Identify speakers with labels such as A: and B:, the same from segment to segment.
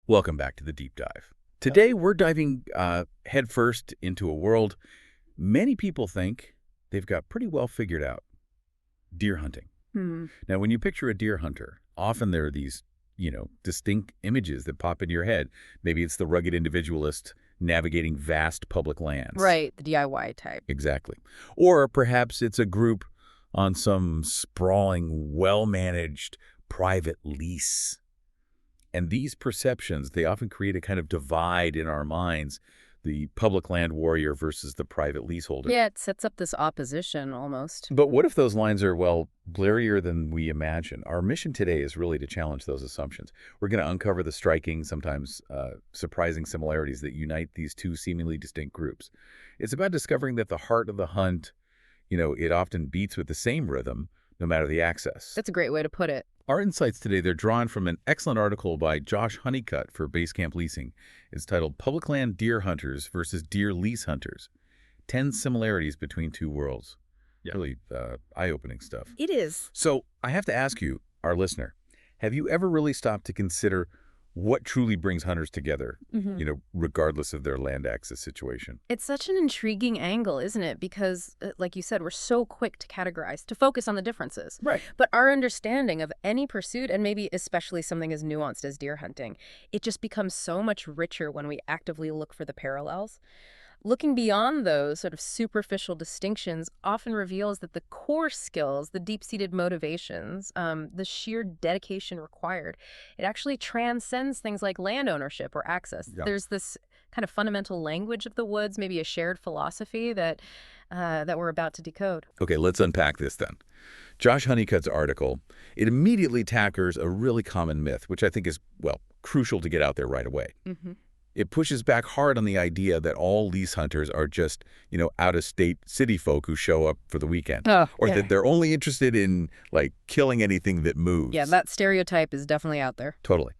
A: Welcome back to the Deep Dive. Today, we're diving headfirst into a world many people think they've got pretty well figured out: deer hunting.
B: Hmm.
A: Now, when you picture a deer hunter, often there are these, distinct images that pop into your head. Maybe it's the rugged individualist navigating vast public lands.
B: Right, the DIY type.
A: Exactly. Or perhaps it's a group on some sprawling, well-managed private lease. And these perceptions, they often create a kind of divide in our minds, the public land warrior versus the private leaseholder.
B: Yeah, it sets up this opposition almost.
A: But what if those lines are, well, blurrier than we imagine? Our mission today is really to challenge those assumptions. We're going to uncover the striking, sometimes surprising similarities that unite these two seemingly distinct groups. It's about discovering that the heart of the hunt, it often beats with the same rhythm, no matter the access.
B: That's a great way to put it.
A: Our insights today, they're drawn from an excellent article by Josh Honeycutt for Basecamp Leasing. It's titled Public Land Deer Hunters versus Deer Lease Hunters: 10 Similarities Between Two Worlds. Yeah. Really eye-opening stuff.
B: It is.
A: So I have to ask you, our listener, have you ever really stopped to consider what truly brings hunters together, regardless of their land access situation?
B: It's such an intriguing angle, isn't it? Because, like you said, we're so quick to categorize, to focus on the differences.
A: Right.
B: But our understanding of any pursuit, and maybe especially something as nuanced as deer hunting, it just becomes so much richer when we actively look for the parallels. Looking beyond those sort of superficial distinctions often reveals that the core skills, the deep-seated motivations, the sheer dedication required, it actually transcends things like land ownership or access.
A: Yeah.
B: There's this kind of fundamental language of the woods, maybe a shared philosophy that we're about to decode.
A: Okay, let's unpack this then. Josh Honeycutt's article, it immediately tackles a really common myth, which I think is, well, crucial to get out there right away.
B: Mm-hmm.
A: It pushes back hard on the idea that all lease hunters are just, out-of-state city folk who show up for the weekend. Or that they're only interested in, killing anything that moves.
B: Yeah, that stereotype is definitely out there.
A: Totally.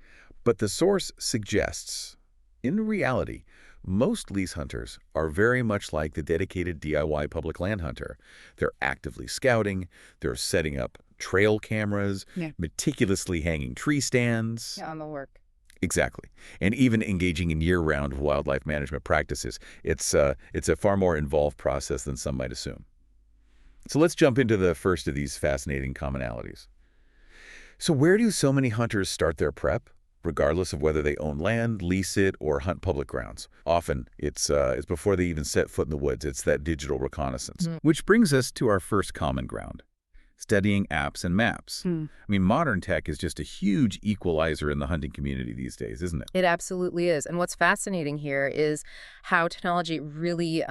A: But the source suggests, in reality, most lease hunters are very much like the dedicated DIY public land hunter. They're actively scouting, they're setting up trail cameras, meticulously hanging tree stands.
B: Yeah, on the work.
A: Exactly. And even engaging in year-round wildlife management practices. It's a far more involved process than some might assume. So let's jump into the first of these fascinating commonalities. So where do so many hunters start their prep, regardless of whether they own land, lease it, or hunt public grounds? Often, it's before they even set foot in the woods. It's that digital reconnaissance. Which brings us to our first common ground: studying apps and maps. I mean, modern tech is just a huge equalizer in the hunting community these days, isn't it?
B: It absolutely is. And what's fascinating here is how technology really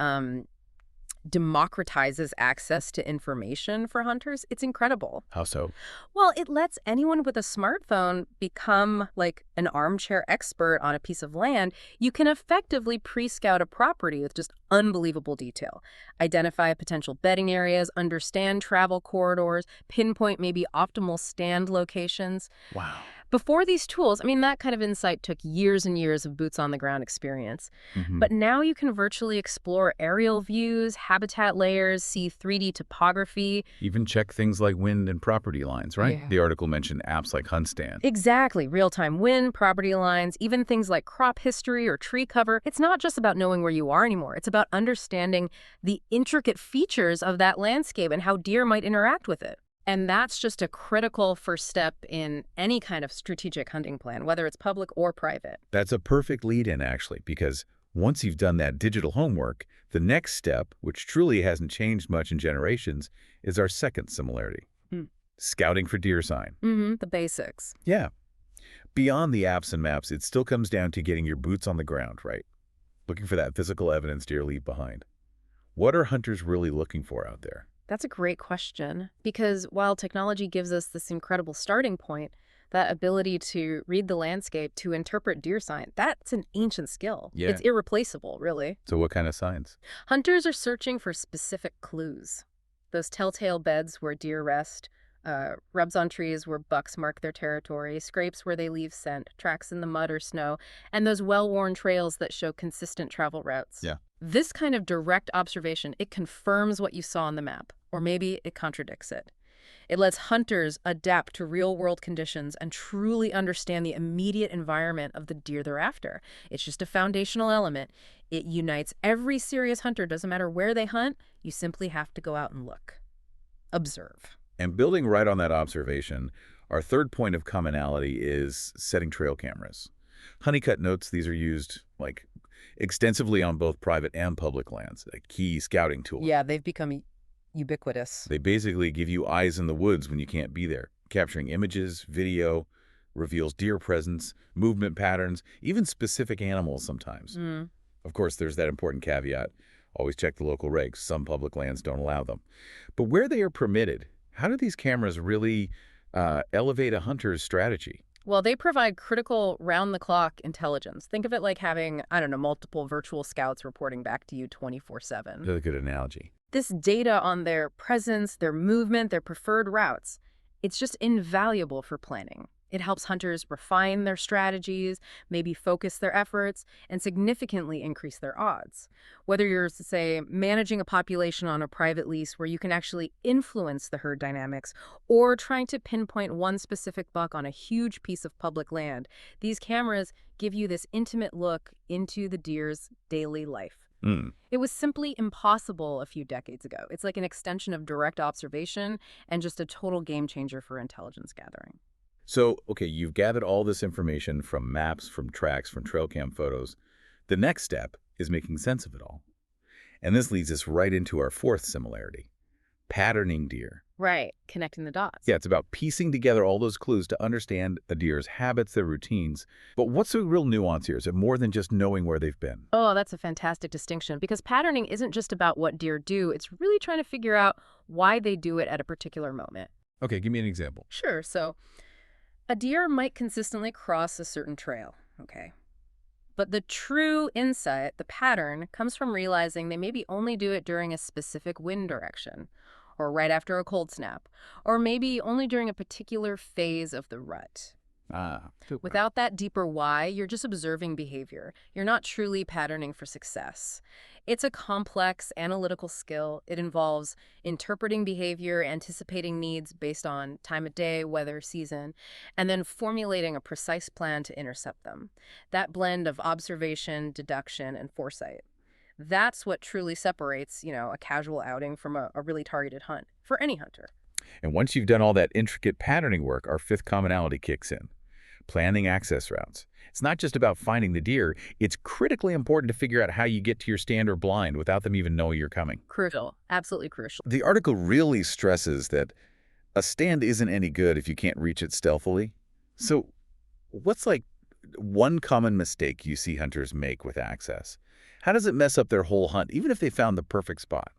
B: democratizes access to information for hunters. It's incredible.
A: How so?
B: Well, it lets anyone with a smartphone become like an armchair expert on a piece of land. You can effectively pre-scout a property with just unbelievable detail, identify potential bedding areas, understand travel corridors, pinpoint maybe optimal stand locations.
A: Wow.
B: Before these tools, I mean, that kind of insight took years and years of boots-on-the-ground experience. But now you can virtually explore aerial views, habitat layers, see 3D topography.
A: Even check things like wind and property lines, right?
B: Yeah.
A: The article mentioned apps like HuntStand.
B: Exactly. Real-time wind, property lines, even things like crop history or tree cover. It's not just about knowing where you are anymore. It's about understanding the intricate features of that landscape and how deer might interact with it. And that's just a critical first step in any kind of strategic hunting plan, whether it's public or private.
A: That's a perfect lead-in, actually, because once you've done that digital homework, the next step, which truly hasn't changed much in generations, is our second similarity: scouting for deer sign.
B: The basics.
A: Yeah. Beyond the apps and maps, it still comes down to getting your boots on the ground, right? Looking for that physical evidence deer leave behind. What are hunters really looking for out there?
B: That's a great question, because while technology gives us this incredible starting point, that ability to read the landscape, to interpret deer sign, that's an ancient skill.
A: Yeah.
B: It's irreplaceable, really.
A: So what kind of signs?
B: Hunters are searching for specific clues. Those telltale beds where deer rest, rubs on trees where bucks mark their territory, scrapes where they leave scent, tracks in the mud or snow, and those well-worn trails that show consistent travel routes.
A: Yeah.
B: This kind of direct observation, it confirms what you saw on the map, or maybe it contradicts it. It lets hunters adapt to real-world conditions and truly understand the immediate environment of the deer they're after. It's just a foundational element. It unites every serious hunter, doesn't matter where they hunt, you simply have to go out and look. Observe.
A: And building right on that observation, our third point of commonality is setting trail cameras. Honeycutt notes these are used, extensively on both private and public lands, a key scouting tool.
B: Yeah, they've become ubiquitous.
A: They basically give you eyes in the woods when you can't be there, capturing images, video, reveals deer presence, movement patterns, even specific animals sometimes. Of course, there's that important caveat. Always check the local regs. Some public lands don't allow them. But where they are permitted, how do these cameras really elevate a hunter's strategy?
B: Well, they provide critical round-the-clock intelligence. Think of it like having, I don't know, multiple virtual scouts reporting back to you 24/7.
A: Really good analogy.
B: This data on their presence, their movement, their preferred routes, it's just invaluable for planning. It helps hunters refine their strategies, maybe focus their efforts, and significantly increase their odds. Whether you're, say, managing a population on a private lease where you can actually influence the herd dynamics, or trying to pinpoint one specific buck on a huge piece of public land, these cameras give you this intimate look into the deer's daily life. It was simply impossible a few decades ago. It's like an extension of direct observation and just a total game changer for intelligence gathering.
A: So, okay, you've gathered all this information from maps, from tracks, from trail cam photos. The next step is making sense of it all. And this leads us right into our fourth similarity, patterning deer.
B: Right, connecting the dots.
A: Yeah, it's about piecing together all those clues to understand a deer's habits, their routines. But what's the real nuance here? Is it more than just knowing where they've been?
B: Oh, that's a fantastic distinction, because patterning isn't just about what deer do. It's really trying to figure out why they do it at a particular moment.
A: Okay, give me an example.
B: Sure, so a deer might consistently cross a certain trail, okay? But the true insight, the pattern, comes from realizing they maybe only do it during a specific wind direction, or right after a cold snap, or maybe only during a particular phase of the rut.
A: Super.
B: Without that deeper why, you're just observing behavior. You're not truly patterning for success. It's a complex analytical skill. It involves interpreting behavior, anticipating needs based on time of day, weather, season, and then formulating a precise plan to intercept them. That blend of observation, deduction, and foresight. That's what truly separates, a casual outing from a really targeted hunt for any hunter.
A: And once you've done all that intricate patterning work, our fifth commonality kicks in. Planning access routes. It's not just about finding the deer. It's critically important to figure out how you get to your stand or blind without them even knowing you're coming.
B: Crucial. Absolutely crucial.
A: The article really stresses that a stand isn't any good if you can't reach it stealthily. So what's one common mistake you see hunters make with access? How does it mess up their whole hunt, even if they found the perfect spot?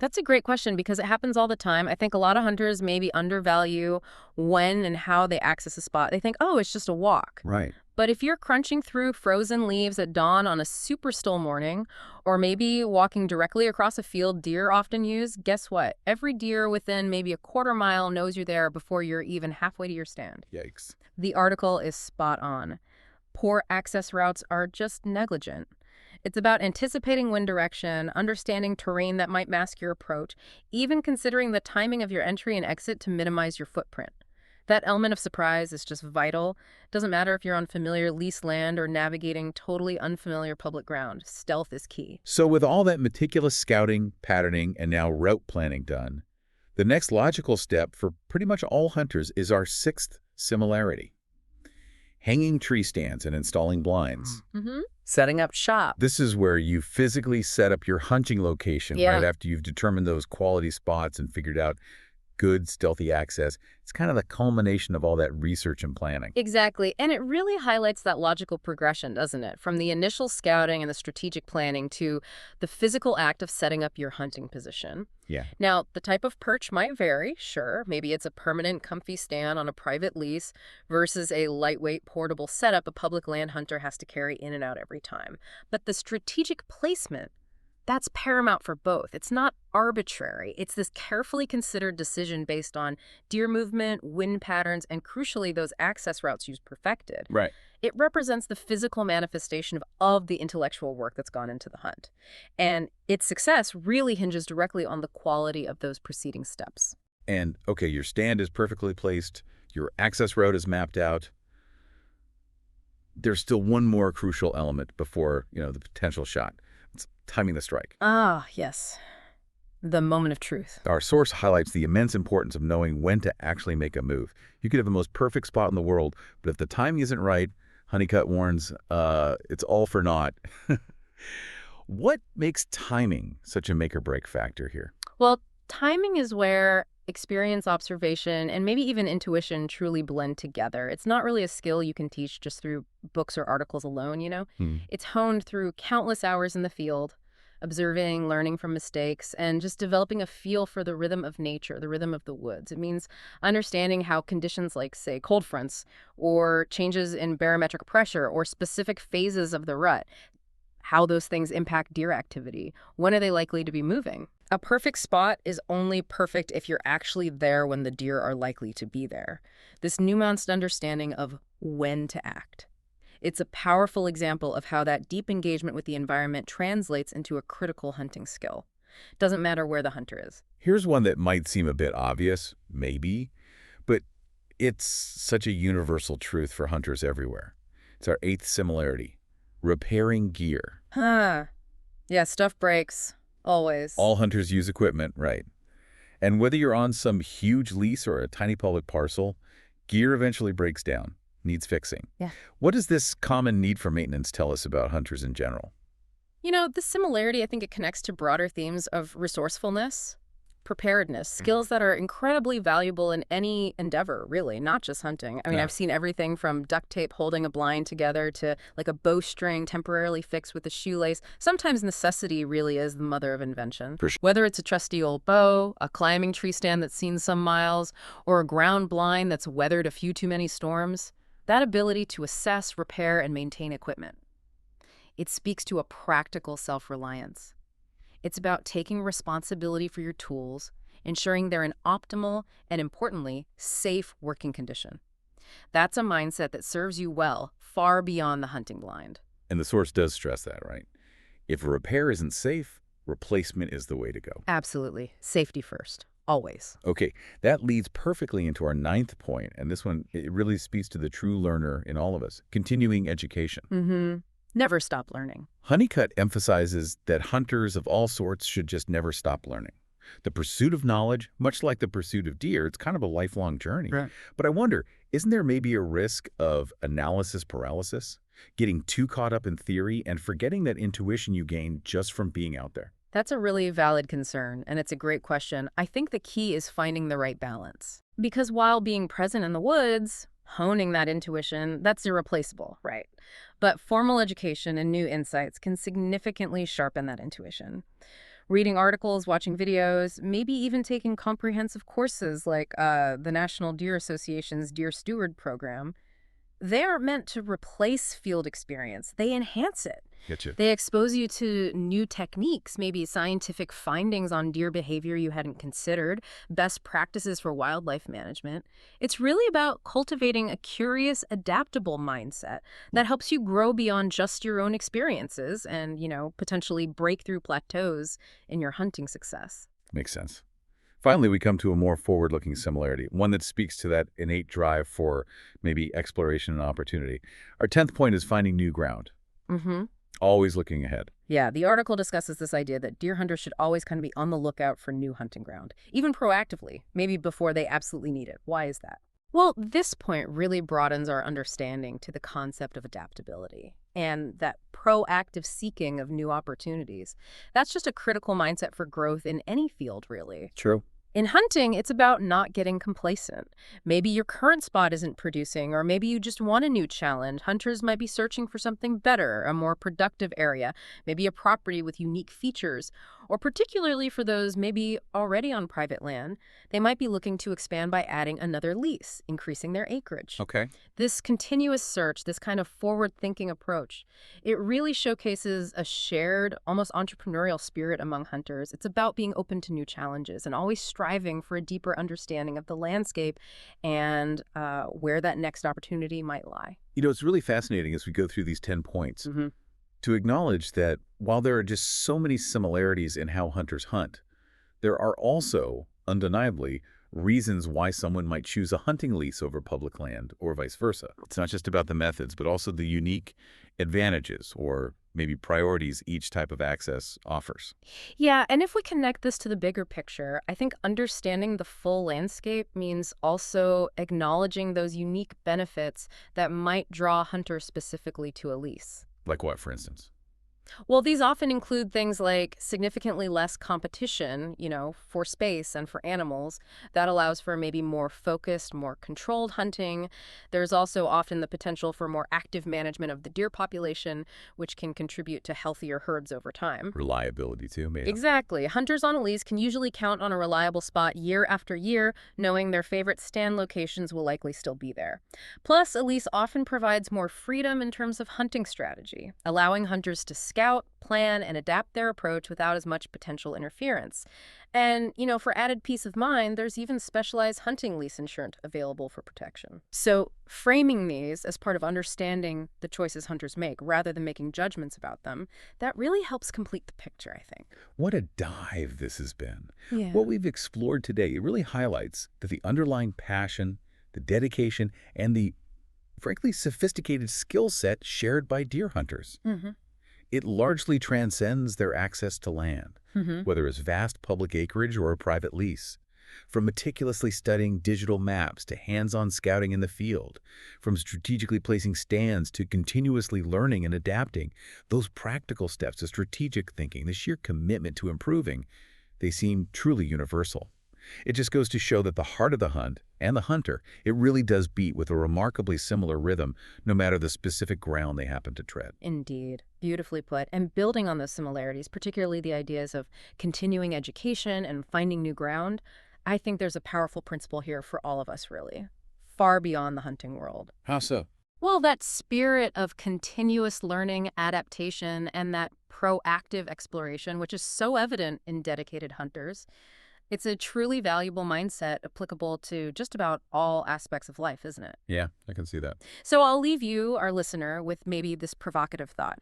B: That's a great question because it happens all the time. I think a lot of hunters maybe undervalue when and how they access a spot. They think, oh, it's just a walk.
A: Right.
B: But if you're crunching through frozen leaves at dawn on a super still morning, or maybe walking directly across a field deer often use, guess what? Every deer within maybe a quarter mile knows you're there before you're even halfway to your stand.
A: Yikes.
B: The article is spot on. Poor access routes are just negligent. It's about anticipating wind direction, understanding terrain that might mask your approach, even considering the timing of your entry and exit to minimize your footprint. That element of surprise is just vital. Doesn't matter if you're on familiar leased land or navigating totally unfamiliar public ground. Stealth is key.
A: So with all that meticulous scouting, patterning, and now route planning done, the next logical step for pretty much all hunters is our sixth similarity. Hanging tree stands and installing blinds.
B: Setting up shop.
A: This is where you physically set up your hunting location right after you've determined those quality spots and figured out good, stealthy access. It's kind of the culmination of all that research and planning.
B: Exactly. And it really highlights that logical progression, doesn't it? From the initial scouting and the strategic planning to the physical act of setting up your hunting position.
A: Yeah.
B: Now, the type of perch might vary, sure. Maybe it's a permanent, comfy stand on a private lease versus a lightweight, portable setup a public land hunter has to carry in and out every time. But the strategic placement, that's paramount for both. It's not arbitrary. It's this carefully considered decision based on deer movement, wind patterns, and crucially, those access routes you've perfected.
A: Right.
B: It represents the physical manifestation of the intellectual work that's gone into the hunt. And its success really hinges directly on the quality of those preceding steps.
A: And, okay, your stand is perfectly placed, your access road is mapped out. There's still one more crucial element before, the potential shot. It's timing the strike.
B: Ah, yes. The moment of truth.
A: Our source highlights the immense importance of knowing when to actually make a move. You could have the most perfect spot in the world, but if the timing isn't right, Honeycutt warns, it's all for naught. What makes timing such a make-or-break factor here?
B: Well, timing is where experience, observation, and maybe even intuition truly blend together. It's not really a skill you can teach just through books or articles alone.
A: Hmm.
B: It's honed through countless hours in the field, observing, learning from mistakes, and just developing a feel for the rhythm of nature, the rhythm of the woods. It means understanding how conditions like, say, cold fronts or changes in barometric pressure or specific phases of the rut, how those things impact deer activity. When are they likely to be moving? A perfect spot is only perfect if you're actually there when the deer are likely to be there. This nuanced understanding of when to act. It's a powerful example of how that deep engagement with the environment translates into a critical hunting skill. Doesn't matter where the hunter is.
A: Here's one that might seem a bit obvious, maybe, but it's such a universal truth for hunters everywhere. It's our eighth similarity: repairing gear.
B: Huh. Yeah, stuff breaks. Always.
A: All hunters use equipment, right? And whether you're on some huge lease or a tiny public parcel, gear eventually breaks down, needs fixing.
B: Yeah.
A: What does this common need for maintenance tell us about hunters in general?
B: The similarity, I think it connects to broader themes of resourcefulness, preparedness, skills that are incredibly valuable in any endeavor, really, not just hunting. I mean,
A: Yeah.
B: I've seen everything from duct tape holding a blind together to like a bowstring temporarily fixed with a shoelace. Sometimes necessity really is the mother of invention.
A: For sure.
B: Whether it's a trusty old bow, a climbing tree stand that's seen some miles, or a ground blind that's weathered a few too many storms, that ability to assess, repair, and maintain equipment. It speaks to a practical self-reliance. It's about taking responsibility for your tools, ensuring they're in optimal and, importantly, safe working condition. That's a mindset that serves you well, far beyond the hunting blind.
A: And the source does stress that, right? If a repair isn't safe, replacement is the way to go.
B: Absolutely. Safety first. Always.
A: Okay, that leads perfectly into our ninth point, and this one, it really speaks to the true learner in all of us: continuing education.
B: Never stop learning.
A: Honeycutt emphasizes that hunters of all sorts should just never stop learning. The pursuit of knowledge, much like the pursuit of deer, it's kind of a lifelong journey.
B: Right.
A: But I wonder, isn't there maybe a risk of analysis paralysis? Getting too caught up in theory and forgetting that intuition you gain just from being out there?
B: That's a really valid concern, and it's a great question. I think the key is finding the right balance. Because while being present in the woods, honing that intuition, that's irreplaceable, right? But formal education and new insights can significantly sharpen that intuition. Reading articles, watching videos, maybe even taking comprehensive courses like the National Deer Association's Deer Steward program, they aren't meant to replace field experience. They enhance it.
A: Getcha.
B: They expose you to new techniques, maybe scientific findings on deer behavior you hadn't considered, best practices for wildlife management. It's really about cultivating a curious, adaptable mindset that helps you grow beyond just your own experiences and, potentially break through plateaus in your hunting success.
A: Makes sense. Finally, we come to a more forward-looking similarity, one that speaks to that innate drive for maybe exploration and opportunity. Our 10th point is finding new ground. Always looking ahead.
B: Yeah, the article discusses this idea that deer hunters should always kind of be on the lookout for new hunting ground, even proactively, maybe before they absolutely need it. Why is that? Well, this point really broadens our understanding to the concept of adaptability and that proactive seeking of new opportunities. That's just a critical mindset for growth in any field, really.
A: True.
B: In hunting, it's about not getting complacent. Maybe your current spot isn't producing, or maybe you just want a new challenge. Hunters might be searching for something better, a more productive area, maybe a property with unique features, or particularly for those maybe already on private land, they might be looking to expand by adding another lease, increasing their acreage.
A: Okay.
B: This continuous search, this kind of forward-thinking approach, it really showcases a shared, almost entrepreneurial spirit among hunters. It's about being open to new challenges and always striving for a deeper understanding of the landscape and where that next opportunity might lie.
A: It's really fascinating as we go through these 10 points to acknowledge that while there are just so many similarities in how hunters hunt, there are also, undeniably, reasons why someone might choose a hunting lease over public land or vice versa. It's not just about the methods, but also the unique advantages or maybe priorities each type of access offers.
B: Yeah, and if we connect this to the bigger picture, I think understanding the full landscape means also acknowledging those unique benefits that might draw hunters specifically to a lease.
A: Like what, for instance?
B: Well, these often include things like significantly less competition, for space and for animals. That allows for maybe more focused, more controlled hunting. There's also often the potential for more active management of the deer population, which can contribute to healthier herds over time.
A: Reliability, too, maybe.
B: Exactly. Hunters on a lease can usually count on a reliable spot year after year, knowing their favorite stand locations will likely still be there. Plus, a lease often provides more freedom in terms of hunting strategy, allowing hunters to scout, plan, and adapt their approach without as much potential interference. And, for added peace of mind, there's even specialized hunting lease insurance available for protection. So, framing these as part of understanding the choices hunters make rather than making judgments about them, that really helps complete the picture, I think.
A: What a dive this has been.
B: Yeah.
A: What we've explored today, it really highlights that the underlying passion, the dedication, and the, frankly, sophisticated skill set shared by deer hunters.
B: Mm-hmm.
A: It largely transcends their access to land,
B: Mm-hmm.
A: whether it's vast public acreage or a private lease. From meticulously studying digital maps to hands-on scouting in the field, from strategically placing stands to continuously learning and adapting, those practical steps of strategic thinking, the sheer commitment to improving, they seem truly universal. It just goes to show that the heart of the hunt and the hunter, it really does beat with a remarkably similar rhythm, no matter the specific ground they happen to tread.
B: Indeed. Beautifully put. And building on those similarities, particularly the ideas of continuing education and finding new ground, I think there's a powerful principle here for all of us, really, far beyond the hunting world.
A: How so?
B: Well, that spirit of continuous learning, adaptation, and that proactive exploration, which is so evident in dedicated hunters, it's a truly valuable mindset applicable to just about all aspects of life, isn't it?
A: Yeah, I can see that.
B: So I'll leave you, our listener, with maybe this provocative thought.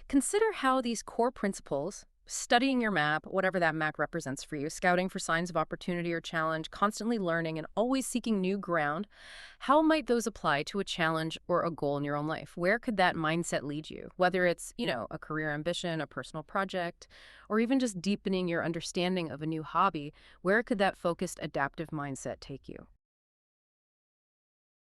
B: Consider how these core principles, studying your map, whatever that map represents for you, scouting for signs of opportunity or challenge, constantly learning, and always seeking new ground, how might those apply to a challenge or a goal in your own life? Where could that mindset lead you? Whether it's, a career ambition, a personal project, or even just deepening your understanding of a new hobby, where could that focused adaptive mindset take you?